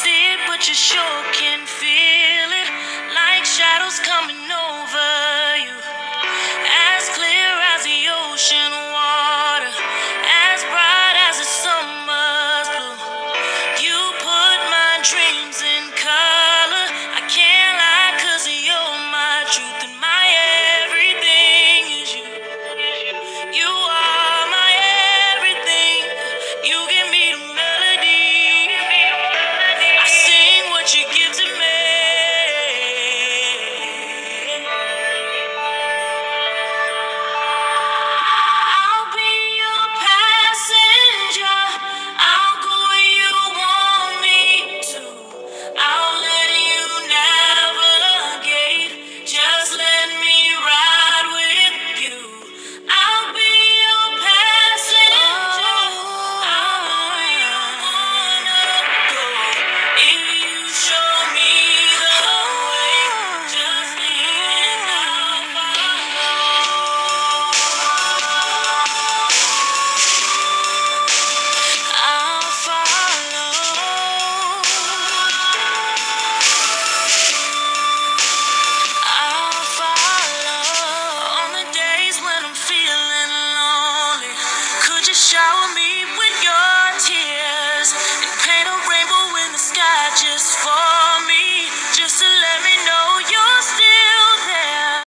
see it, but you sure can feel it, like shadows coming over you. As clear as the ocean water, as bright as the summer's blue. You put my dreams in color. I can't lie, 'cause you're my truth, and my everything is you. You are my everything. You give me the melody. I sing what you give to me. I'll be your passenger. I'll go where you want me to. I'll let you navigate. Just let me ride with you. I'll be your passenger. I'll go where you wanna go. If you show me the way, just lead and I'll follow. I'll follow. I'll follow. On the days when I'm feeling lonely, could you shower me with your tears?